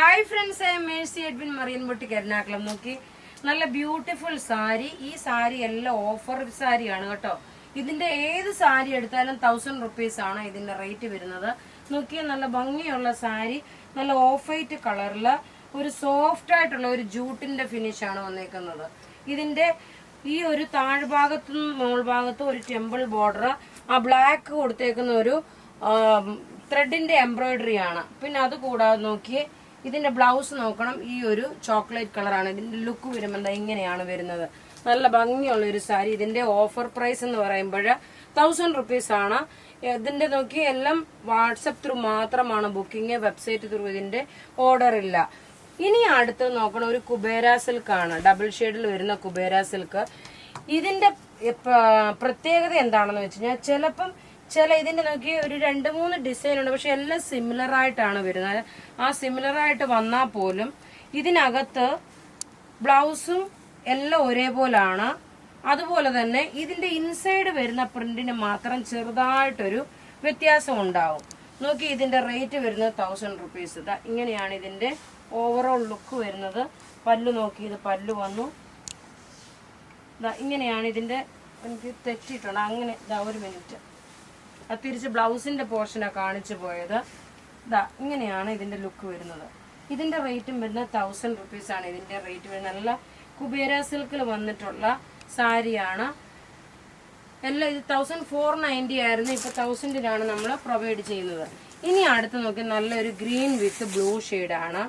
Hi friends, I M Mercy Edwin marine boutique Ernakulam. നോക്കി, നല്ല beautiful sari. ഈ സാരി എല്ലാം ഓഫർ സാരിയാണ് കേട്ടോ. ഇതിന്റെ ഏത് സാരി എടുത്താലും 1000 rupees ആണ് ഇതിന്റെ റേറ്റ് വരുന്നത്. നോക്കിയാൽ നല്ല ഭംഗിയുള്ള സാരി, നല്ല ഓഫ് വൈറ്റ് കളറില് ഒരു സോഫ്റ്റ് ആയിട്ടുള്ള ഒരു ജൂട്ടിന്റെ ഫിനിഷ് ആണ് വന്നേക്കുന്നത്. ഇതിന്റെ ഈ ഒരു താഴ്ഭാഗത്തും മോൾ ഭാഗത്തും ഒരു ടെമ്പിൾ ബോർഡർ, ആ ബ്ലാക്ക് കൊടുത്തേക്കുന്ന ഒരു ത്രെഡിന്റെ എംബ്രോയിഡറി ആണ്. പിന്നെ അത് കൂടാതെ നോക്കിയേ, ഇതിന്റെ ബ്ലൗസ് നോക്കണം. ഈ ഒരു ചോക്ലേറ്റ് കളറാണ് ഇതിന്റെ ലുക്ക് വരുമ്പോൾ ഇങ്ങനെയാണ് വരുന്നത്. നല്ല ഭംഗിയുള്ള ഒരു സാരി. ഇതിന്റെ ഓഫർ പ്രൈസ് എന്ന് പറയുമ്പോൾ 1000 rupees ആണ്. ഇതിന്റെ നോക്കി എല്ലാം വാട്സപ്പ് ത്രൂ മാത്രമാണ് ബുക്കിംഗ്, വെബ്സൈറ്റ് ത്രൂ ഇതിന്റെ ഓർഡർ ഇല്ല. ഇനി അടുത്ത് നോക്കണം, ഒരു കുബേര സിൽക്ക് ആണ്, ഡബിൾ ഷെയ്ഡിൽ വരുന്ന കുബേര സിൽക്ക്. ഇതിന്റെ പ്രത്യേകത എന്താണെന്ന് വെച്ച് കഴിഞ്ഞാൽ, ചിലപ്പം ഇതിന്റെ നോക്കി ഒരു 2-3 ഡിസൈൻ ഉണ്ട്, പക്ഷെ എല്ലാം സിമിലർ ആയിട്ടാണ് വരുന്നത്. ആ സിമിലർ ആയിട്ട് വന്നാൽ പോലും ഇതിനകത്ത് ബ്ലൗസും എല്ലാം ഒരേപോലാണ്. അതുപോലെ തന്നെ ഇതിന്റെ ഇൻസൈഡ് വരുന്ന പ്രിന്റിന് മാത്രം ചെറുതായിട്ടൊരു വ്യത്യാസം ഉണ്ടാവും. നോക്കി, ഇതിന്റെ റേറ്റ് വരുന്നത് 1000 rupees. ഇങ്ങനെയാണ് ഇതിന്റെ ഓവറോൾ ലുക്ക് വരുന്നത്. പല്ലു നോക്കി, ഇത് പല്ലു വന്നു. ഇങ്ങനെയാണ് ഇതിന്റെ, എനിക്ക് തെറ്റിയിട്ടുണ്ട്, അങ്ങനെ ഒരു മിനിറ്റ്, തിരിച്ച് ബ്ലൗസിന്റെ പോർഷനാണ് കാണിച്ചു പോയത്. ഇങ്ങനെയാണ് ഇതിന്റെ ലുക്ക് വരുന്നത്. ഇതിന്റെ റേറ്റും വരുന്നത് 1000 rupees ആണ് ഇതിന്റെ റേറ്റ് വരുന്നത്. നല്ല കുബേര സിൽക്കിൽ വന്നിട്ടുള്ള സാരിയാണ്. എല്ലാം ഇത് 1490 ആയിരുന്നു, ഇപ്പൊ 1000-ലാണ് നമ്മൾ പ്രൊവൈഡ് ചെയ്യുന്നത്. ഇനി അടുത്ത് നോക്കി, നല്ലൊരു ഗ്രീൻ വിത്ത് ബ്ലൂ ഷെയ്ഡാണ്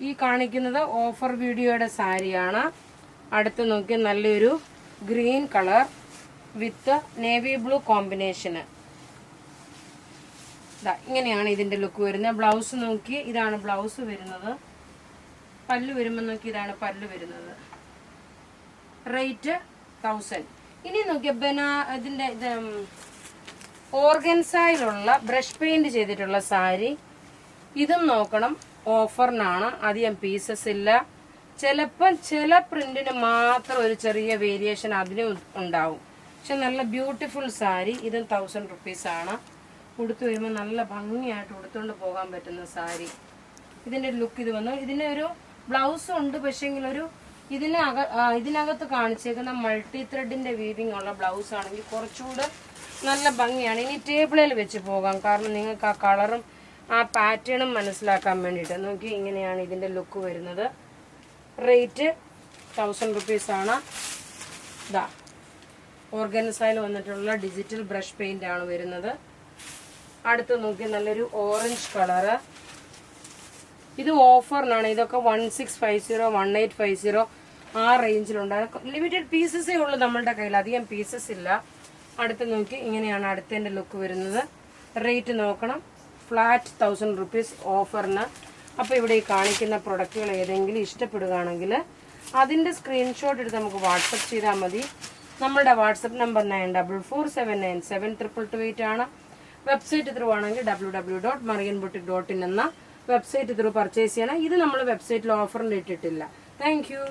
ഈ കാണിക്കുന്നത്. ഓഫർ വീഡിയോയുടെ സാരിയാണ്. അടുത്ത് നോക്കി, നല്ലൊരു green colour with navy blue combination. ഇങ്ങനെയാണ് ഇതിന്റെ ലുക്ക് വരുന്നത്. ബ്ലൗസ് നോക്കി, ഇതാണ് ബ്ലൗസ് വരുന്നത്. പല്ലു വരുമ്പോൾ നോക്കി, ഇതാണ് പല്ലു വരുന്നത്. റേറ്റ് 1000. ഇനി നോക്കിയ ഇതിന്റെ ഓർഗൻസായിലുള്ള ബ്രഷ് പെയിന്റ് ചെയ്തിട്ടുള്ള സാരി. ഇതും നോക്കണം, ഓഫറിനാണ്, അധികം പീസസ് ഇല്ല. ചിലപ്പോൾ ചില പ്രിന്റിന് മാത്രം ഒരു ചെറിയ വേരിയേഷൻ അതിന് ഉണ്ടാവും. പക്ഷെ നല്ല ബ്യൂട്ടിഫുൾ സാരി. ഇതും 1000 rupees ആണ്. ഉടുത്തു വരുമ്പോൾ നല്ല ഭംഗിയായിട്ട് ഉടുത്തുകൊണ്ട് പോകാൻ പറ്റുന്ന സാരി. ഇതിന്റെ ലുക്ക് ഇത് വന്നു. ഇതിന് ഒരു ബ്ലൗസ് ഉണ്ട്, പക്ഷെങ്കിൽ ഒരു ഇതിനകത്ത് കാണിച്ചേക്കുന്ന മൾട്ടി ത്രെഡിന്റെ വീവിങ് ഉള്ള ബ്ലൗസ് ആണെങ്കിൽ കുറച്ചുകൂടെ നല്ല ഭംഗിയാണ്. ഇനി ടേബിളിൽ വെച്ച് പോകാം, കാരണം നിങ്ങൾക്ക് ആ കളറും ആ പാറ്റേണും മനസ്സിലാക്കാൻ വേണ്ടിയിട്ട്. നോക്കി, ഇങ്ങനെയാണ് ഇതിന്റെ ലുക്ക് വരുന്നത്. റേറ്റ് 1000 rupees ആണ്. ഓർഗൻസായിൽ വന്നിട്ടുള്ള ഡിജിറ്റൽ ബ്രഷ് പെയിന്റ് ആണ് വരുന്നത്. അടുത്ത് നോക്കി, നല്ലൊരു ഓറഞ്ച് കളറ്. ഇത് ഓഫറിനാണ്. ഇതൊക്കെ 1650, 1850 ആ റേഞ്ചിലുണ്ടാണ്. ലിമിറ്റഡ് പീസസേ ഉള്ളൂ നമ്മളുടെ കയ്യിൽ, അധികം പീസസ് ഇല്ല. അടുത്ത് നോക്കി, ഇങ്ങനെയാണ് അടുത്തതിന്റെ ലുക്ക് വരുന്നത്. റേറ്റ് നോക്കണം, ഫ്ലാറ്റ് 1000 rupees ഓഫറിന്. അപ്പോൾ ഇവിടെ ഈ കാണിക്കുന്ന പ്രൊഡക്റ്റുകൾ ഏതെങ്കിലും ഇഷ്ടപ്പെടുകയാണെങ്കിൽ അതിന്റെ സ്ക്രീൻഷോട്ട് എടുത്ത് നമുക്ക് വാട്സപ്പ് ചെയ്താൽ മതി. നമ്മളുടെ വാട്സപ്പ് നമ്പർ 9447972228 ആണ്. വെബ്സൈറ്റ് ത്രൂ ആണെങ്കിൽ www.marianboutique.in എന്ന വെബ്സൈറ്റ് ത്രൂ പർച്ചേസ് ചെയ്യണം. ഇത് നമ്മൾ വെബ്സൈറ്റിൽ ഓഫറിൽ ഇട്ടിട്ടില്ല. Thank you.